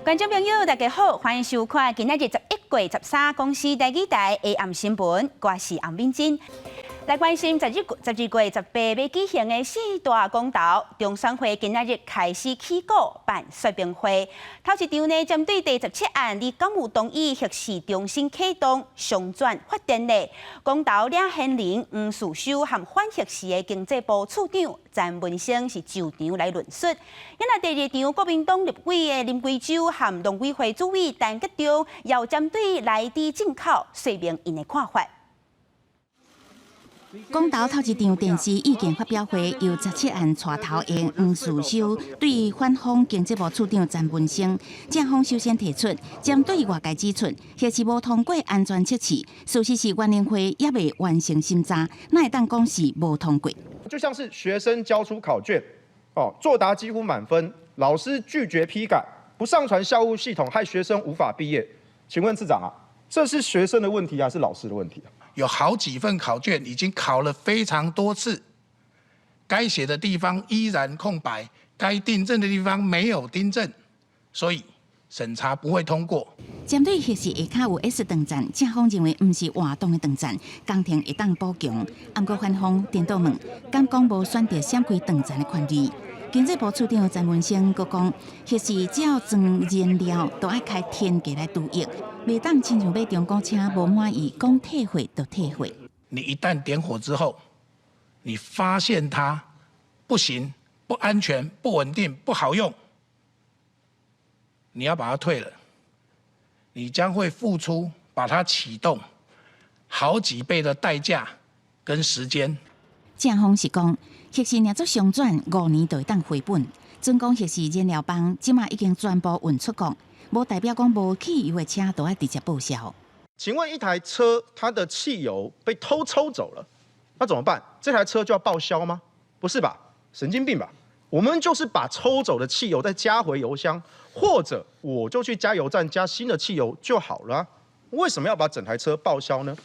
观众朋友，大家好，欢迎收看今日11月13公司第2台的暗新闻，我是洪敏珍。来关心12月18要举行的4大公投，中选会今日开始起稿办说明会。头一场呢，针对第17案，你敢有同意或是重新启动商转发展呢？公投领衔人黄树修和反核时的经济部处长詹文生是就场来论述。那第2场，国民党立委的林贵洲和农委会主委陈吉仲要针对内地进口说明因的看法。公投头一场电视意见发表会，由17案带头的黄树修对反方经济部处长詹文生，正方首先提出，针对外界指出，或是无通过安全测试，事实是原能会也未完成审查，那会当讲是无通过。就像是学生交出考卷，作答几乎满分，老师拒绝批改，不上传校务系统，害学生无法毕业。请问次长啊，这是学生的问题还是老师的问题啊？有好几份考卷已经考了非常多次，该写的地方依然空白，该订正的地方没有订正，所以审查不会通过。针对核试下骹有 S 等站，正方认为不是活动的等站，工程会当补强。不过反方颠倒问，敢讲无选择闪开等站的权利？经济部处长詹文生阁讲，核试只要装燃料，都爱开天价来度役，袂当亲像买中古车无满意，讲退货就退货。你一旦点火之后，你发现它不行、不安全、不稳定、不好用，你要把它退了，你将会付出把它启动好几倍的代价跟时间。正方是讲，核试若做商转5年就会当回本。准讲核试燃料棒，即马已经全部运出国，无代表讲无汽油的车都要直接报销。请问一台车它的汽油被偷抽走了，那怎么办？这台车就要报销吗？不是吧？神经病吧？我们就是把抽走的汽油再加回油箱，或者我就去加油站加新的汽油就好了啊。为什么要把整台车报销呢？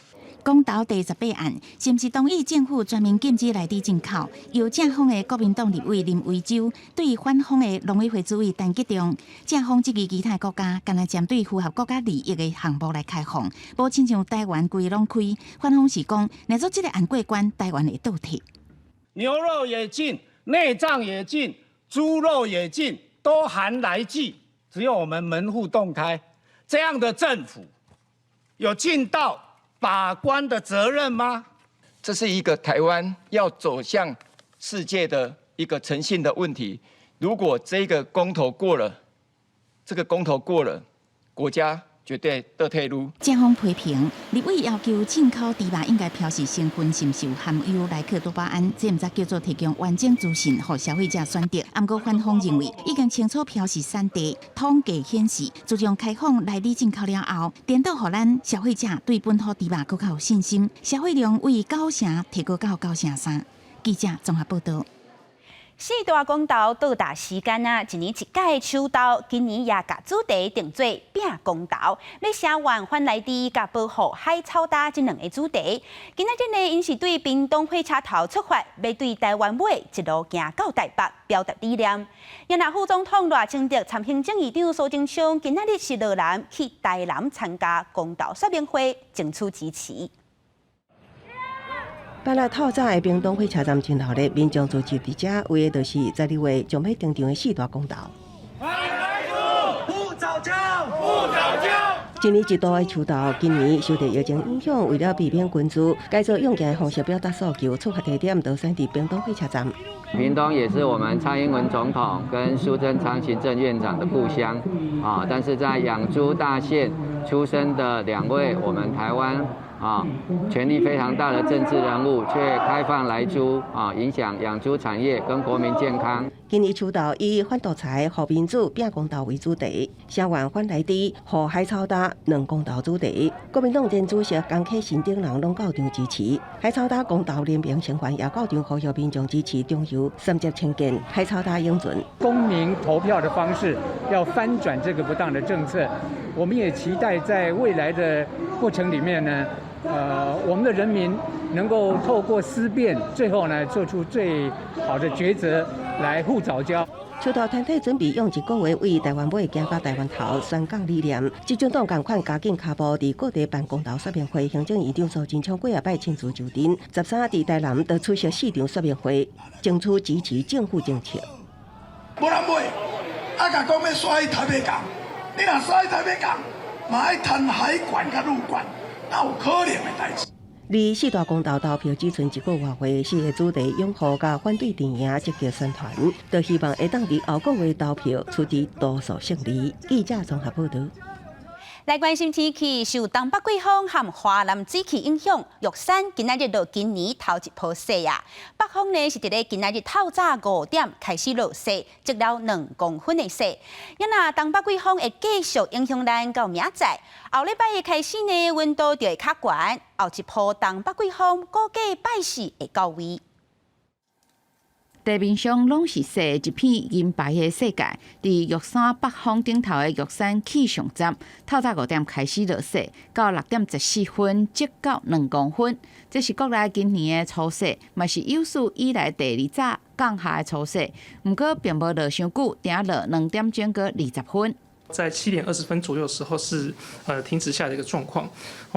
公投第18案，是毋是同意政府全面禁止内地进口？由正方的国民党立委林维洲对反方的农委会主委陈吉仲，正方质疑其他国家干来针对符合国家利益的项目来开放，无亲像台湾规拢开。反方是讲，若做这个案过关，台湾会倒退。牛肉也进，内脏也进，猪肉也进，都含来剂，只有我们门户洞开，这样的政府有尽到把关的责任吗？这是一个台湾要走向世界的一个诚信的问题。如果这个公投过了，国家绝对倒退路。正方批评立委要求进口猪肉应该标示成分是毋是有含有莱克多巴胺，这毋则叫做提供完整资讯，让消费者选择。不过反方认为已经清楚标示产地，统计显示，自从开放内地进口了后，颠倒互咱消费者对本土猪肉更较有信心，消费量为9成提高到9.3%。记者综合报道。4大公投到达时间啊！一年一届的秋投，今年也把主题定做“拼公投”，要声援反内地、甲保护海草大这2个主题。今仔日呢，因是对屏东火车头出发，要对台湾尾一路行到台北，表达理念。也那副总统赖清德、参行政议长苏贞昌今仔日是落南去台南参加公投说明会，争取支持。办了透早的屏东火车站前头咧，民众聚集伫遮，为的就是12月将要登场的4大公投。不早教，不早教。一年一度的秋投，今年受到疫情影响，为了避免群聚，改做用行的方式表达诉求，出发地点都选伫屏东火车站。屏东也是我们蔡英文总统跟苏贞昌行政院长的故乡啊，但是在养猪大县出生的2位我们台湾权力非常大的政治人物，却开放来猪影响养猪产业跟国民健康。今年秋投以反独裁、护民主、拼公投为主题，声援反内地、护海草大2公投主题。国民党前主席江启臣等人拢到场支持。海草大公投联名成员也到场呼吁民众支持中油3接僭建海草大永存。公民投票的方式要翻转这个不当的政策，我们也期待在未来的过程里面呢。我们的人民能够透过思辨，最后呢做出最好的抉择，来护早教。手头团体准备用1个月为台湾尾行到台湾头宣讲理念。集中党同款加紧脚步，伫各地办公投说明会，行政院长苏贞昌几下摆亲自就任，13伫台南都出席市场说明会，争取支持政府政策。无人买，啊，甲讲要刷去台北港，你若刷去台北港，嘛爱趁海管甲陆管，哪有可能的代志？离4大公投投票只剩1个月会，4个主题拥护甲反对阵营积极宣传，都希望会当伫后个月投票出至多数胜利。记者综合报道。来关心天气，受东北季风和华南水汽影响，玉山今仔日到今年头一波雪啊。北风呢是伫咧今仔日透早5点开始落雪，积了2公分的雪。因那东北季风会继续影响咱到明仔，后礼拜一开始呢，温度就会较悬。后一波东北季风估计拜四会到位。地面上拢是雪，一片银白的世界。伫玉山北峰顶头的玉山气象站，透早5点开始落雪，到6点14分积到2公分。这是国内今年的初雪，嘛是有史以来第2早降下的初雪。不过并无落伤久，定落2点钟个20分。在7点20分左右的时候是停止下的一个状况，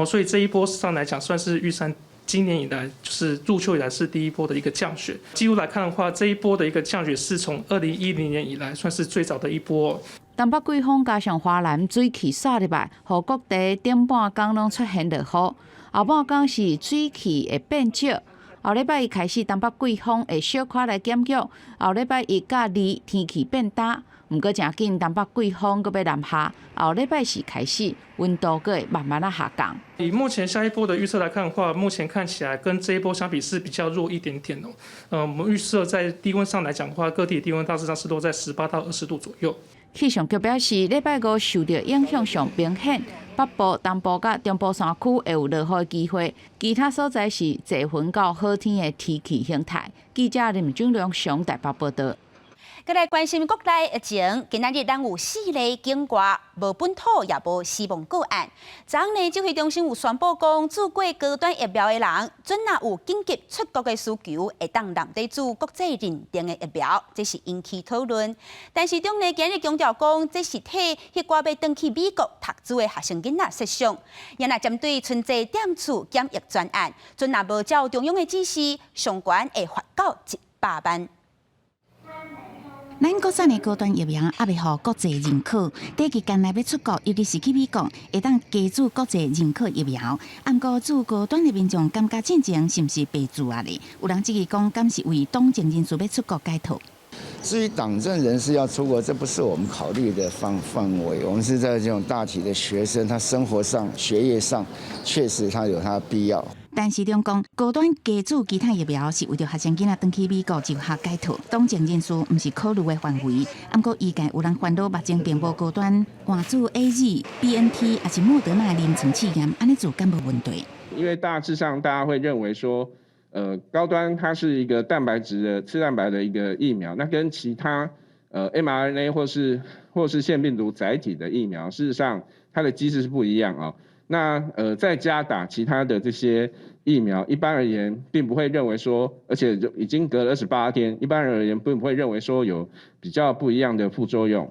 所以这一波上来讲算是玉山今年以来就是入秋以来是第一波的一个降雪。几乎来看的话，这一波的一个降雪是从2010年以来算是最早的一波。东北季风加上华南水汽扫入来，互各地顶半天拢出现落雨，后半天是水汽会变少。后礼拜一开始，东北季风会小可来减弱，后礼拜1甲2天气变淡。毋过正紧，东北季风阁要南下，后礼拜4开始，温度阁会慢慢下降。以目前下一波的预测来看的话，目前看起来跟这一波相比是比较弱一点点哦。我们预测在低温上来讲的话，各地低温大致上是落在18到20度左右。气象局表示，礼拜5受到影响上明显，北部、东部甲中部山区会有落雨的机会，其他所在是多云到好天的天气形态。记者林俊良上台北报道。再来关心国内疫情，今仔日咱有4例境外无本土也无死亡个案。昨昏呢，指挥中心有宣布讲，做过高端疫苗的人，准若有紧急出国的需求，会当让得做国际认定的疫苗，这是引起讨论。但是中呢，今日强调讲，这是替迄寡要登去美国读书的学生囡仔设想。因若针对春节点厝检疫专案，准若无照中央的指示，上悬会罚到100万。咱国产的高端疫苗还未予国际认可，短期间内要出国，尤其是去美国，会当加注国际认可疫苗。按过做高端的民众感觉进前是毋是被阻压的？有人质疑讲，敢是为党政人士要出国解套？至于党政人士要出国，这不是我们考虑的范围。我们是在这种大体的学生，他生活上、学业上，确实他有他的必要。但是中讲高端加注其他疫苗是为着学生囡仔登去美国就下解脱，党政人士毋是考虑的范围。不过意见有人烦恼目前并无高端换注 AZ、BNT 还是莫德纳临床试验，安尼做敢无问题？因为大致上大家会认为说，高端它是一个蛋白质的次蛋白的一个疫苗，那跟其他mRNA 或是腺病毒载体的疫苗，事实上它的机制是不一样啊。那在家打其他的这些疫苗，一般而言并不会认为说，而且已经隔了28天，一般而言并不会认为说有比较不一样的副作用。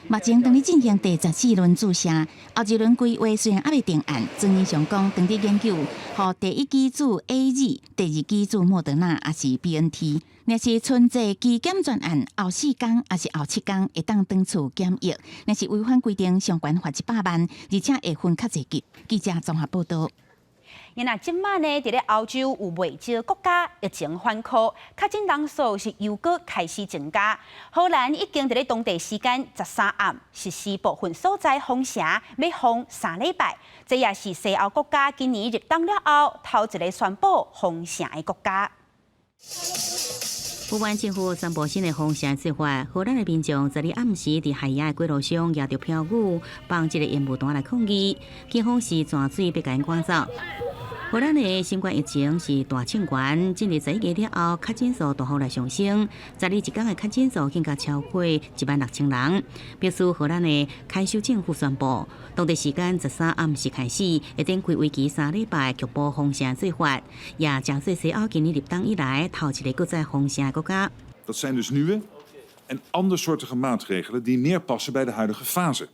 目前当咧进行第14轮注射，后一轮规划虽然还未定案，专业上讲当咧研究，予第一支注 AZ， 第2支注莫德纳还是 BNT。若是春节期检专案后4天还是后7天会当登厝检疫，若是违反规定，上悬罚100万，而且会分较侪级。记者综合报道。因那即摆呢，伫咧欧洲有未少国家疫情反复，确诊人数是又搁开始增加。荷兰已经伫咧当地时间13暗实施部分所在封城，要封3礼拜。这也是西欧国家今年入冬了后头一个宣布封城的国家。荷兰政府宣布新的封城计划，荷兰的民众昨日暗时伫海牙的轨道上摇着飘舞，放一个烟雾弹来抗议，警方是泉水要甲因赶走。荷兰的新冠疫情是大清关，今日11日了后，确诊数大幅来上升，昨日一天的确诊数更加超过16000人。表示荷兰的凯州政府宣布，当地时间13暗时开始，会展开为期3礼拜局部封城做法，也正做西欧今年入冬以来头一个搁再封城的国家。Dat zijn dus nieuwe en andersoortige maatregelen die meer passen bij de huidige fase,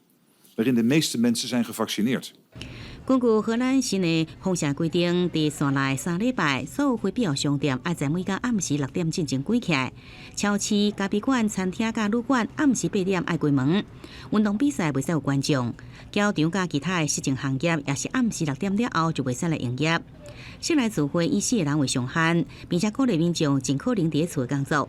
waarin de meeste mensen zijn gevaccineerd. 根据荷兰新的封城规定，伫线内3礼拜，所有非必要商店要在每天暗时6点进前关起来。超市、咖啡馆、餐厅甲旅馆暗时8点要关门。运动比赛袂使有观众。教场甲其他的实证行业也是暗时6点了后就袂使来营业。室内聚会以4个人为上限，并且鼓励民众尽可能伫厝工作。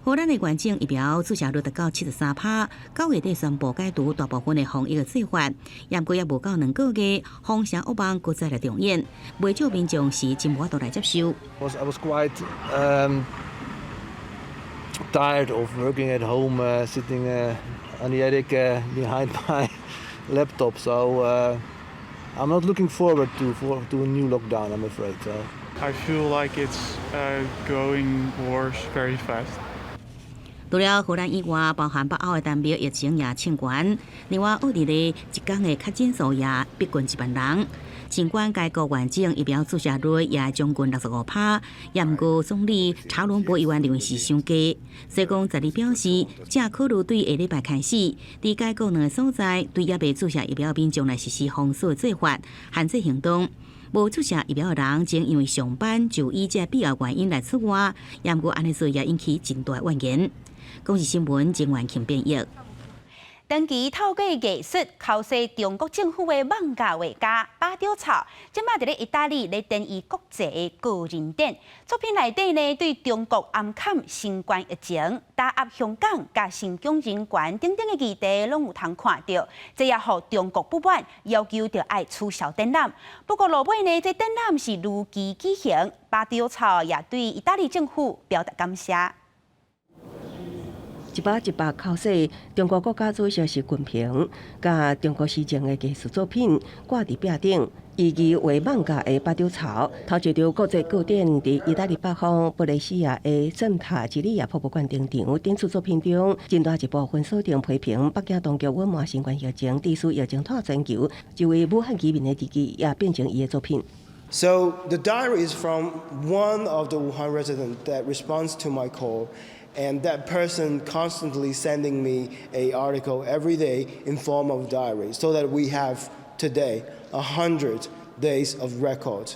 荷兰的原政疫苗注射率达到73%，9月底宣布解除大部分的防疫的做法，不过也无到2个月，封城恶梦搁再来重演，未少民众是真无法度来接受。I was quite tired of working at home, sitting on the attic behind my laptop. So I'm not looking forward to a new lockdown, I'm afraid. I feel like it's going worse very fast. 除了荷兰以外，包含北欧的单边疫情也清悬。另外，奥地利一天的确诊数也逼近1万人。尽管该国原政疫苗注射率也将近65%，也毋过总理查伦堡议员认为是伤低。所以讲，昨日表示，正考虑对下礼拜开始，伫该国2个所在对也未注射疫苗民众来实施封锁的做法，限制行动。无注射疫苗的人，正因为上班就医这必要原因来出外，也毋过安尼做也引起真大怨言。公视新闻郑元庆编译。长期透过艺术敲碎中国政府的妄假画家巴丢草，即摆伫咧意大利咧登伊国际的个人展。作品内底呢，对中国暗砍新冠疫情、打压香港、甲新疆人权等等的议题，拢有通看到。这也互中国不满，要求着爱取消展览。不过落尾呢，这展览是如期举行。巴丢草也对意大利政府表达感谢。一把一把敲碎中国国家主席习近平甲中国施政的艺术作品挂伫壁顶，以其为妄假的巴丢草，头一场国际古典伫意大利北方布雷西亚的圣塔吉利亚博物馆登场。展出作品中，真大一部分锁定批评北京当局隐瞒新冠疫情，致使疫情拖全球。一位武汉居民的日记也变成伊的作品。So the diary is from one of the Wuhan residents that responds to my call. And that person constantly sending me an article every day in form of diary, so that we have today 100 days of record.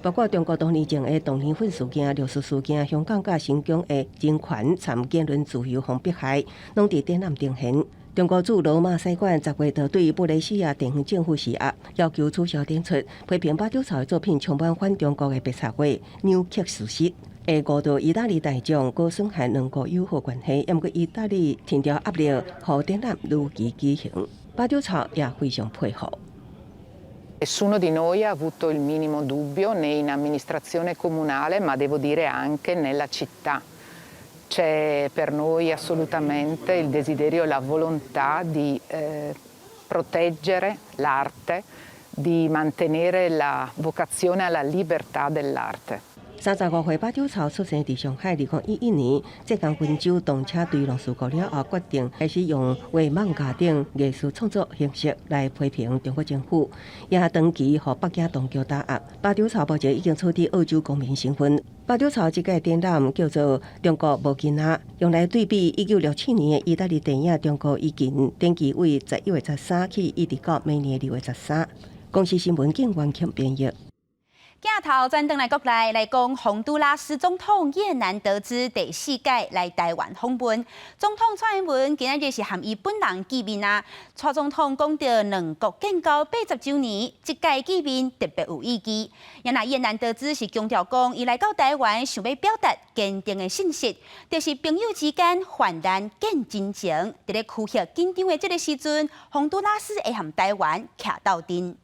包括中国多年前的动年粉事件、六四事件、香港甲新疆的人权、参言论自由被迫害，拢伫展览呈现。中国驻罗马使馆10月就对布雷西亚地方政府施压，要求取消展出，批评巴丢草的作品充满反中国的白插画，扭曲事实。会误导意大利大众，搁损害两国友好关系。不过意大利添条压力，让展览如期举行。巴丢草也非常配合。Nessuno di noi ha avuto il minimo dubbio né in amministrazione comunale, ma devo dire anche nella città. C'è per noi assolutamente il desiderio e la volontà di proteggere l'arte, di mantenere la vocazione alla libertà dell'arte. 35岁巴丢草出生伫上海，2011年浙江温州动车对弄事故了后，决定开始用画漫画等艺术创作形式来批评中国政府，也长期予北京当局打压。巴丢草目前已经取得澳洲公民身份。巴丢草这个展览叫做《中国无囡仔》，用来对比1967年的意大利电影《中国已经》，展期为11月13起，一直到明年2月13。公视新闻郑元庆编译。镜头转转来国内来讲，洪都拉斯总统叶南德兹第4届来台湾访问。总统蔡英文今日是和伊本人见面啊。蔡总统讲到两国建交80周年，这届见面特别有意义。也那叶南德兹是强调讲，伊来到台湾想要表达坚定的信息，就是朋友之间患难见真情。伫咧区域紧张的这个时阵，洪都拉斯会和台湾徛到阵。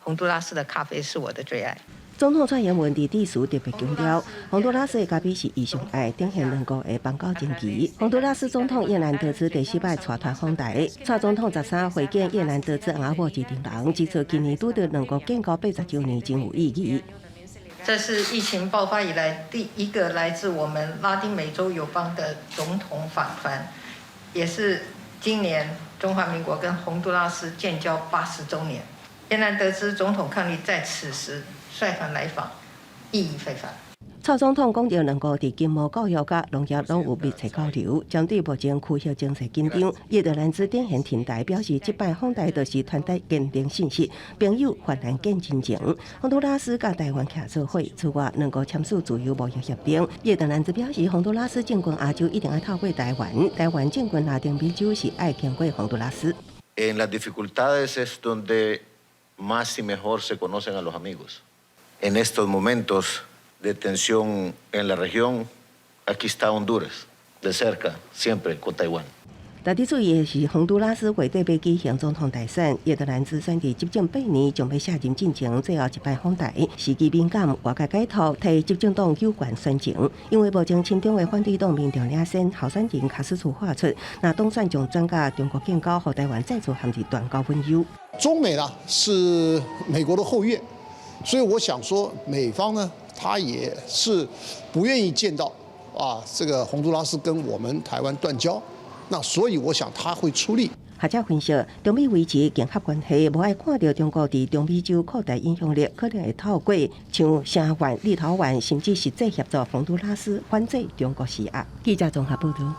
洪都拉斯的咖啡是我的最爱。总统蔡英文伫致辞特别强调，洪都拉斯的咖啡是伊上爱，展现两国的邦交情谊。洪都拉斯总统叶南德兹第4摆带团访台，蔡总统13会见叶南德兹阿某一场人，指出今年拄到两国建交80周年，真有意义。这是疫情爆发以来第一个来自我们拉丁美洲友邦的总统访团，也是今年中华民国跟洪都拉斯建交80周年。叶南德兹总统伉俪在此时率团来访，意义非凡。蔡总统讲到，两国伫经贸、教育、甲农业拢有密切交流。针对目前区域经济紧张，叶德兰兹典贤挺台表示，即摆访台就是传达坚定信息，朋友患难见真情。洪都拉斯甲台湾徛做伙，此外两国签署自由贸易协定。叶德兰兹表示，洪都拉斯进军亚洲一定要透过台湾，台湾进军拉丁美洲是爱经过洪都拉斯。En las dificultades es donde más y mejor se conocen a los amigos. En estos momentos de tensión en la región, aquí está Honduras, de cerca, siempre con Taiwan. 特地注意的是，洪都拉斯月底要举行总统大选，叶德兰兹选伫执政8年，将要卸任进前最后一摆访台，时机敏感，外界解读替执政党有关选情。因为目前亲中的反对党民调领先，候选人卡斯楚画出，那当选将转甲中国建交，和台湾再次陷入断交温忧。中美呢是美国的后院，所以我想说，美方呢，他也是不愿意见到这个洪都拉斯跟我们台湾断交。那所以我想他会出力。学者分析，中美维持竞合关系，无爱看到中国伫中美洲扩大影响力，可能会透过像声援、立陶宛，甚至实际协助洪都拉斯反制中国施压。记者综合报道。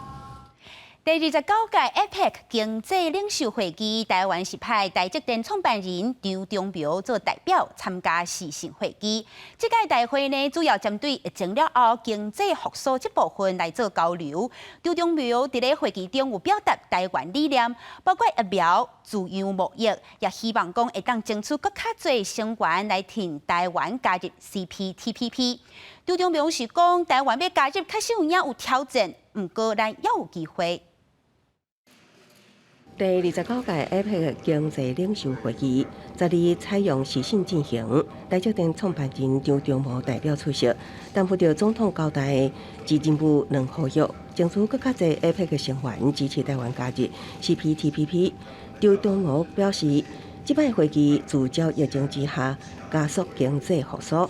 第29届 APEC 经济领袖会议，台湾是派台积电创办人张忠谋做代表参加视讯会议。这届大会呢，主要针对疫情了后经济复苏这部分来做交流。张忠谋伫咧会议中有表达台湾理念，包括疫苗、自由贸易，也希望讲会当争取更较侪成员来挺台湾加入 CPTPP。张忠谋是讲，台湾要加入确实有影有挑战，不过咱也有机会。第29届 APEC 经济领袖会议，12采用视讯进行。台积电创办人张忠谋代表出席，担负着总统交代基金部两呼吁，争取更较侪 APEC 成员支持台湾加入 CPTPP。张忠谋表示，这摆会议聚焦疫情之下加速经济复苏。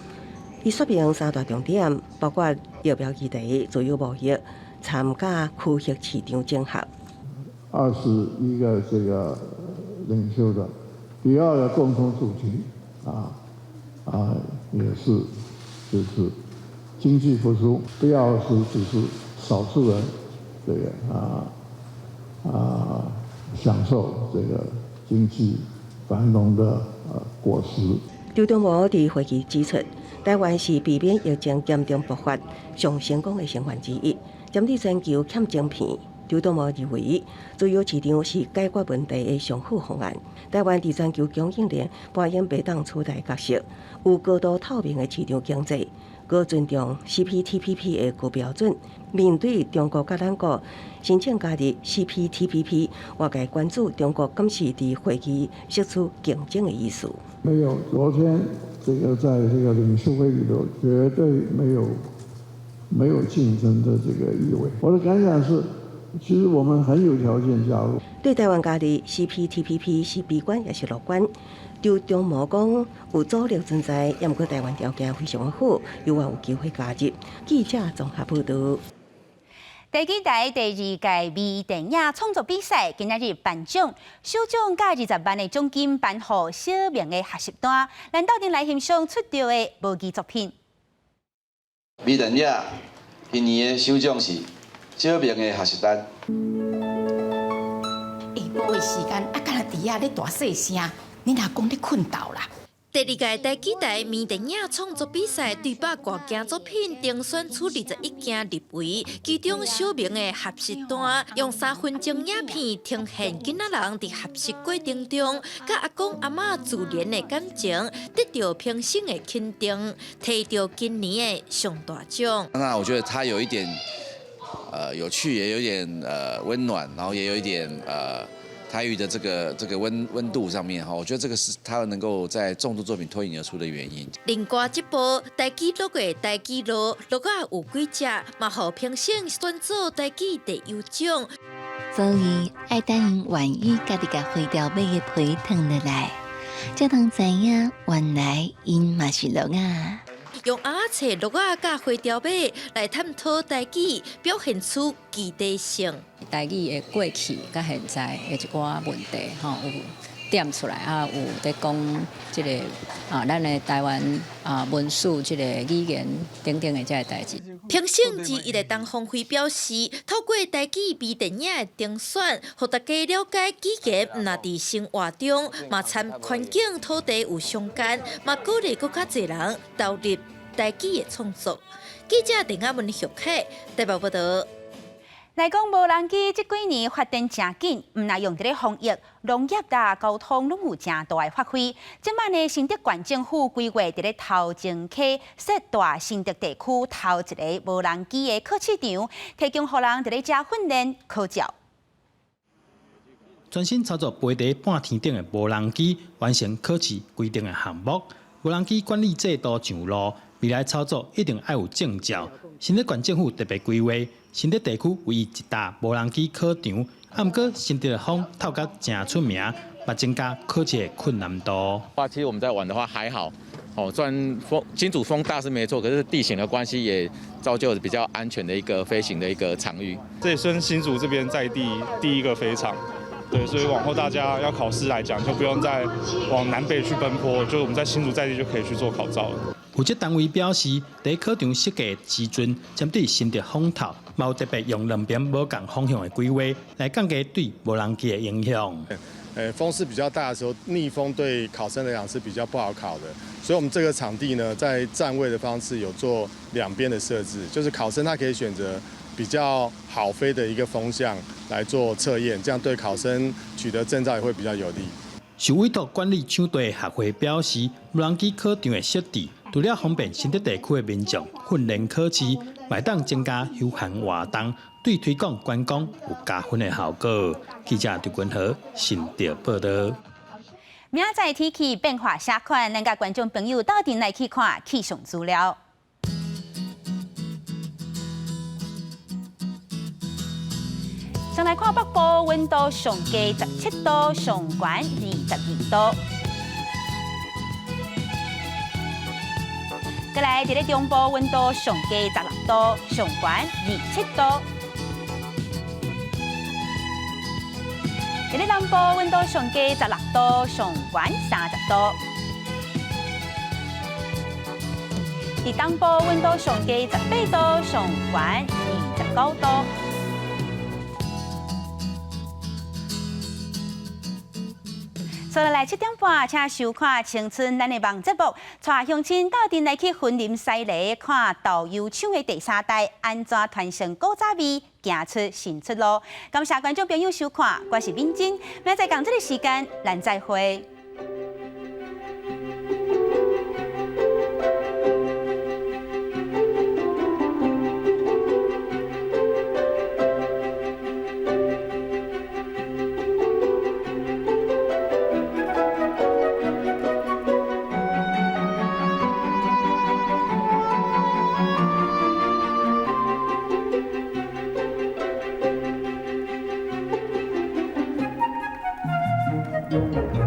伊说明3大重点，包括疫苗议题、自由贸易、参加区域市场整合。21个这个领袖的第二个共同主题也是就是经济复苏，不要只是少数人这个享受这个经济繁荣的果实。张忠谋伫会议指出，台湾是避免疫情严重爆发上成功的成员之一。针对全球欠晶片，张忠谋认为，自由市场是解决问题的上好方案。台湾伫全球供应链扮演不当取代角色，有高度透明的市场经济，高尊重 CPTPP 的高标准。面对中国甲咱国申请加入 CPTPP， 外界关注中国敢是伫会议释出竞争的意思。没有，昨天这个在这个领袖会议中绝对没有竞争的这个意味。我的感想是，其实我们很有条件加入。对台湾加入 CPTPP 是悲观也是乐观。张忠谋讲有阻力存在，也毋过台湾条件非常好，有望有机会加入。记者综合报道。第几台第2届微电影创作比赛今仔日颁奖，首奖甲20万的奖金颁予小明的学习单。咱斗阵来欣赏出场的无字作品。微电影今年的首奖是小明的学习单。下晡的时间，敢若伫遐咧大细声，你若讲你困到啦。第2届第几台微电影创作比赛200多件作品定选出21件入围，其中小明的学习单用3分钟影片呈现囡仔人伫学习过程中，甲阿公阿嬷自然的感情，得到评审的肯定，摕到今年的上大奖。那我觉得他有一点有趣，也有一点温暖，然后也有一点台语的这个温度上面哈，我觉得这个是他能够在众多作品脱颖而出的原因。另外一部台记录的台记录，录啊有几只，嘛互评审选做台记第优奖。所以爱等因愿意家己甲花雕尾的皮烫落来，才通知影原来因嘛是鹿啊。用鸭册鹿仔甲花雕尾来探讨台语，表现出具体性。台语的过去甲现在的一寡问题，有点出来啊，有在讲这个咱的台湾文史这个语言等等的这个代志。评审之一的东方辉表示，透过台语微电影的评选，让大家了解语言不但伫生活中，嘛参环境、土地有相干，嘛鼓励更较侪人投入台语的创作。记者陈雅文、向凯台北报道。来讲无人机这几年发展真紧，唔但用伫咧防疫、农业啦、交通拢有真大的发挥。即摆呢，新竹县政府规划伫咧头前溪设大新竹地区头一个无人机的考试场，提供予人伫咧遮训练考照。专心操作飞伫半天顶的无人机，完成考试规定的项目。无人机管理制度上路，未来操作一定要有证照。新竹县政府特别规划。新竹地区唯一一大无人机考场，啊，毋过新竹的风透甲真出名，嘛增加考试的困难度。其实我们在玩的话还好，虽然新竹风大是没错，可是地形的关系也造就比较安全的一个飞行的一个场域。这也算新竹这边在地第一个飞场。对，所以往后大家要考试来讲，就不用再往南北去奔波，就我们在新竹在地就可以去做考照了。负责单位表示，在考场设计时阵，针对新竹风头，嘛有特别用两边无同方向的规划来降低对无人机的影响。风势比较大的时候，逆风对考生来讲是比较不好考的，所以我们这个场地呢，在站位的方式有做两边的设置，就是考生他可以选择比较好飞的一个风向来做测验，这样对考生取得证照也会比较有利。受委托管理场地协会表示，无人机考场的设置，除了方便新竹地区的民众训练考试，也当增加休闲活动，对推广观光有加分的效果。记者刘君和新竹报道。明仔载天气变化啥款，咱甲观众朋友到底来去看气象资料。先来看北部，温度上低17度，上悬22度。再来，伫咧中部，温度上低16度，上悬27度。伫咧南部，温度上低16度，上悬30度。伫东部，温度上低18度，上悬29度。接下来7点半，请收看《青春咱的梦》节目，带乡亲到阵来去森林西里看导游唱的第3代，安怎传承古早味，行出新出路。感谢观众朋友收看，我是敏珍，明仔同这个时间，咱再会。Thank you.